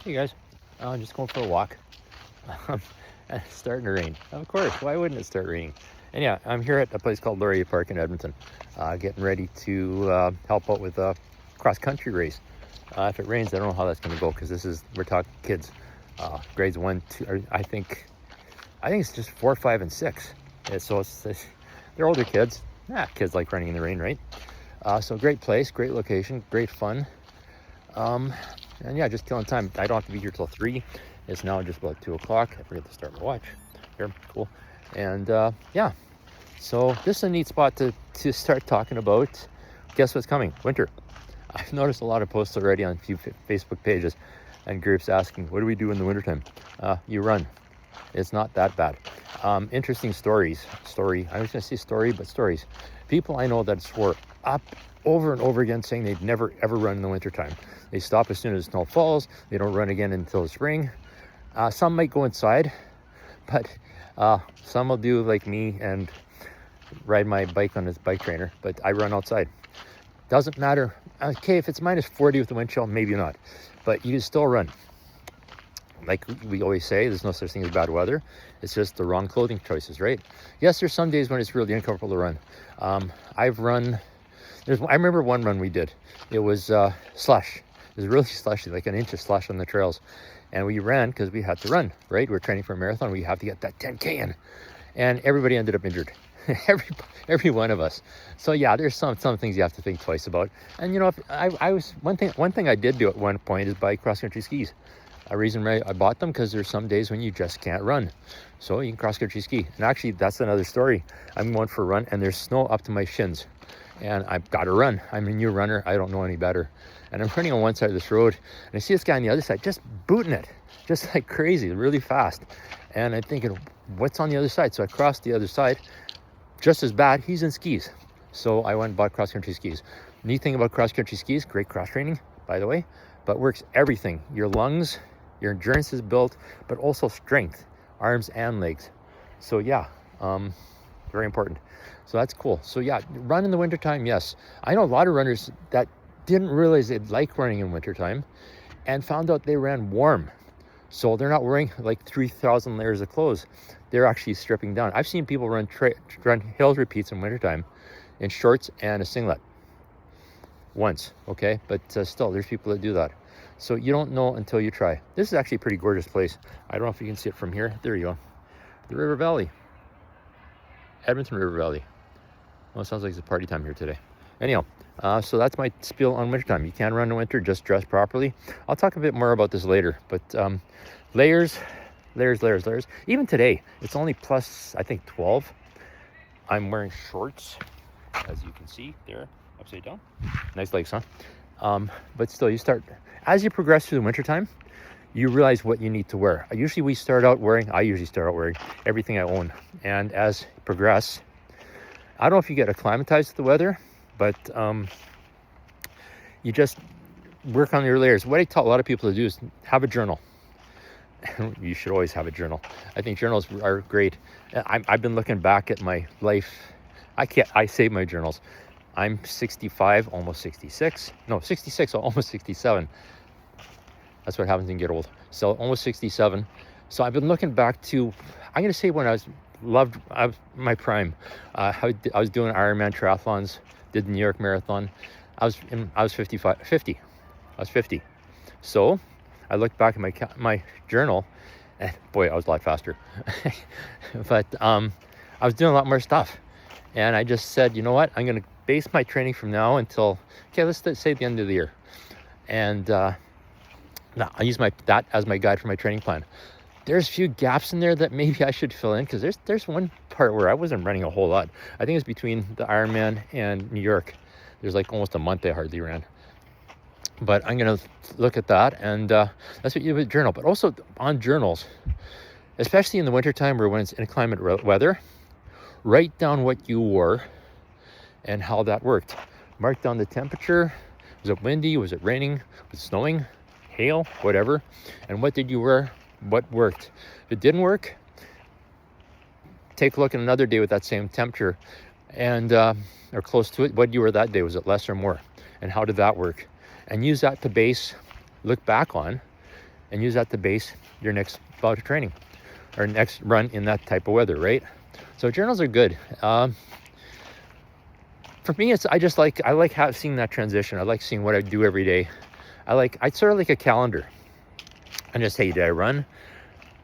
Hey guys, I'm just going for a walk. Um, it's starting to rain. Of course, why wouldn't it start raining? And yeah, I'm here at a place called Laurier Park in Edmonton, getting ready to help out with a cross-country race. If it rains, I don't know how that's going to go because we're talking kids, grades 1, 2, or I think it's just 4, 5, and 6. Yeah, so they're older kids. Kids like running in the rain, right? So great place, great location, great fun. And yeah, just killing time. I don't have to be here till 3. It's now just about 2 o'clock. I forget to start my watch. Here, cool. And yeah, so this is a neat spot to start talking about. Guess what's coming? Winter. I've noticed a lot of posts already on a few Facebook pages and groups asking, what do we do in the wintertime? You run. It's not that bad. Interesting stories. I was going to say story, but stories. People I know that swore up over and over again saying they'd never ever run in the wintertime. They stop as soon as snow falls. They don't run again until the spring. Some might go inside, but some will do like me and ride my bike on this bike trainer, but I run outside. Doesn't matter. Okay, if it's minus 40 with the wind chill, maybe not, but you can still run. Like we always say, there's no such thing as bad weather. It's just the wrong clothing choices, right? Yes, there's some days when it's really uncomfortable to run. I've run, I remember one run we did. It was slush. It was really slushy, like an inch of slush on the trails. And we ran because we had to run, right? We're training for a marathon. We have to get that 10K in. And everybody ended up injured. every one of us. So yeah, there's some things you have to think twice about. And you know, if I was one thing I did do at one point is buy cross-country skis. A reason why I bought them, because there's some days when you just can't run. So you can cross-country ski. And actually, that's another story. I'm going for a run and there's snow up to my shins. And I've got to run. I'm a new runner. I don't know any better. And I'm running on one side of this road. And I see this guy on the other side just booting it. Just like crazy, really fast. And I'm thinking, what's on the other side? So I crossed the other side. Just as bad, he's in skis. So I went and bought cross-country skis. Neat thing about cross-country skis, great cross-training, by the way, but works everything. Your lungs, your endurance is built, but also strength, arms and legs. So yeah, very important. So that's cool. So yeah, run in the wintertime, yes. I know a lot of runners that didn't realize they'd like running in wintertime and found out they ran warm. So they're not wearing like 3,000 layers of clothes. They're actually stripping down. I've seen people run hill repeats in wintertime in shorts and a singlet once, okay? But still, there's people that do that. So you don't know until you try. This is actually a pretty gorgeous place. I don't know if you can see it from here. There you go. The River Valley. Edmonton River Valley. Well, it sounds like it's a party time here today. Anyhow, so that's my spiel on wintertime. You can run in winter, just dress properly. I'll talk a bit more about this later, but layers. Even today, it's only plus, I think, 12. I'm wearing shorts, as you can see there, upside down. Nice legs, huh? But still, as you progress through the wintertime, you realize what you need to wear. I usually start out wearing everything I own. And as you progress, I don't know if you get acclimatized to the weather, but you just work on your layers. What I tell a lot of people to do is have a journal. You should always have a journal. I think journals are great. I've been looking back at my life. I save my journals. I'm 65, almost 66. No, 66, almost 67. That's what happens when you get old. So almost 67. So I've been looking back to, I'm going to say when I was my prime. I was doing Ironman triathlons, did the New York Marathon. I was 50. I was 50. So I looked back at my journal, and boy, I was a lot faster. But I was doing a lot more stuff. And I just said, you know what? I'm going to base my training from now until, let's say the end of the year. And now I use that as my guide for my training plan. There's a few gaps in there that maybe I should fill in, because there's one part where I wasn't running a whole lot. I think it's between the Ironman and New York. There's like almost a month I hardly ran. But I'm going to look at that, and that's what you do with journal. But also on journals, especially in the wintertime or when it's inclement weather, write down what you wore and how that worked. Mark down the temperature. Was it windy? Was it raining? Was it snowing? Hail? Whatever. And what did you wear? What worked? If it didn't work, take a look at another day with that same temperature and or close to it. What did you wear that day? Was it less or more? And how did that work? And use that to look back on and use that to base your next bout of training or next run in that type of weather, right? So journals are good. For me, I like seeing that transition. I like seeing what I do every day. I sort of like a calendar. And just, hey, did I run?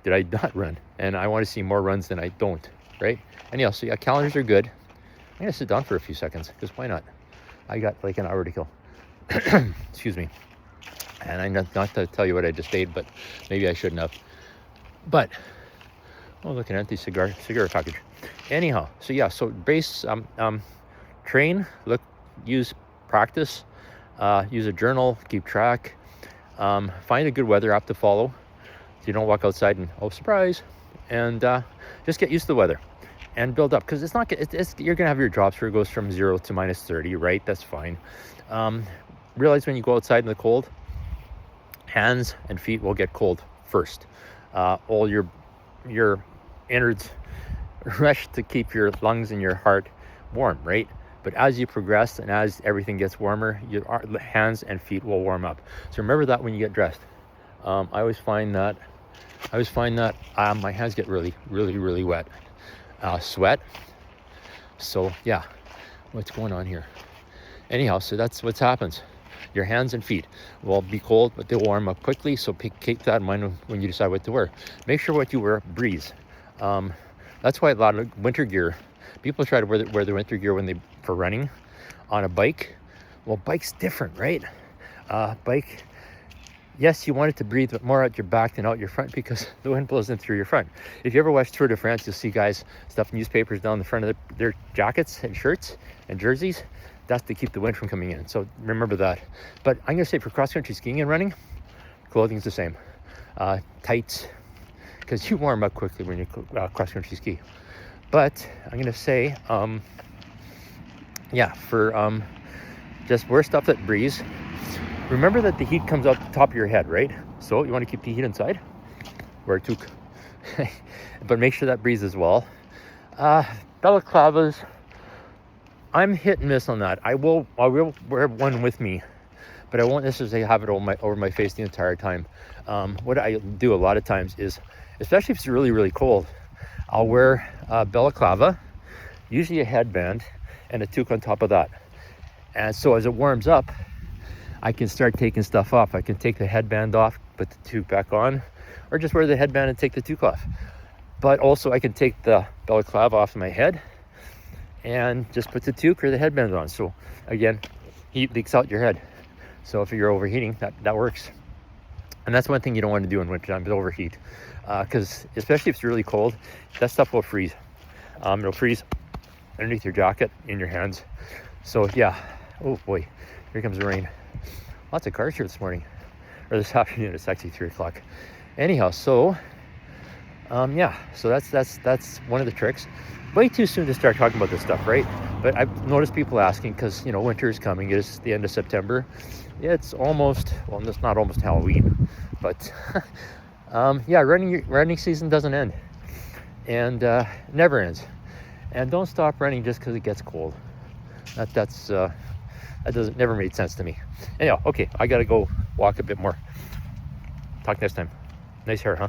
Did I not run? And I want to see more runs than I don't, right? Anyhow, so yeah, calendars are good. I'm gonna sit down for a few seconds, because why not? I got like an hour to kill. Excuse me. And I'm not to tell you what I just ate, but maybe I shouldn't have. But, oh, look, an empty cigar package. Anyhow, so yeah, so base, train, use practice, use a journal, keep track, find a good weather app to follow so you don't walk outside and, oh, surprise, and just get used to the weather and build up, because you're gonna have your drops where it goes from 0 to -30, right? That's fine. Realize when you go outside in the cold, hands and feet will get cold first. All your innards rush to keep your lungs and your heart warm, right? But as you progress and as everything gets warmer, your hands and feet will warm up. So remember that when you get dressed. I always find that my hands get really, really, really wet. Sweat. So yeah, what's going on here? Anyhow, so that's what happens. Your hands and feet will be cold, but they'll warm up quickly. So keep that in mind when you decide what to wear. Make sure what you wear breathes. That's why a lot of winter gear, people try to wear the winter gear for running on a bike. Well, bike's different, right? Bike, yes, you want it to breathe more out your back than out your front, because the wind blows in through your front. If you ever watch Tour de France, you'll see guys stuff newspapers down the front of their jackets and shirts and jerseys. That's to keep the wind from coming in. So remember that. But I'm gonna say for cross-country skiing and running, clothing's the same. Tights, because you warm up quickly when you cross-country ski. But I'm gonna say, just wear stuff that breathes. Remember that the heat comes out the top of your head, right? So you want to keep the heat inside, wear a toque. But make sure that breathes as well. Balaclavas, I'm hit and miss on that. I will wear one with me, but I won't necessarily have it over my face the entire time. What I do a lot of times is, especially if it's really, really cold, I'll wear a balaclava, usually a headband, and a toque on top of that. And so as it warms up, I can start taking stuff off. I can take the headband off, put the toque back on, or just wear the headband and take the toque off. But also I can take the balaclava off my head and just put the toque or the headband on. So again, heat leaks out your head. So if you're overheating, that works. And that's one thing you don't want to do in wintertime, is overheat. Because especially if it's really cold, that stuff will freeze. It'll freeze underneath your jacket, in your hands. So yeah, oh boy, here comes the rain. Lots of cars here this morning, or this afternoon. It's actually 3 o'clock. Anyhow, so so that's one of the tricks. Way too soon to start talking about this stuff, right? But I've noticed people asking, because winter is coming. It's the end of September. It's almost, well, it's not almost Halloween, but running season doesn't end, and never ends. And don't stop running just because it gets cold. That never made sense to me. Anyhow, okay, I gotta go walk a bit more. Talk next time. Nice hair, huh?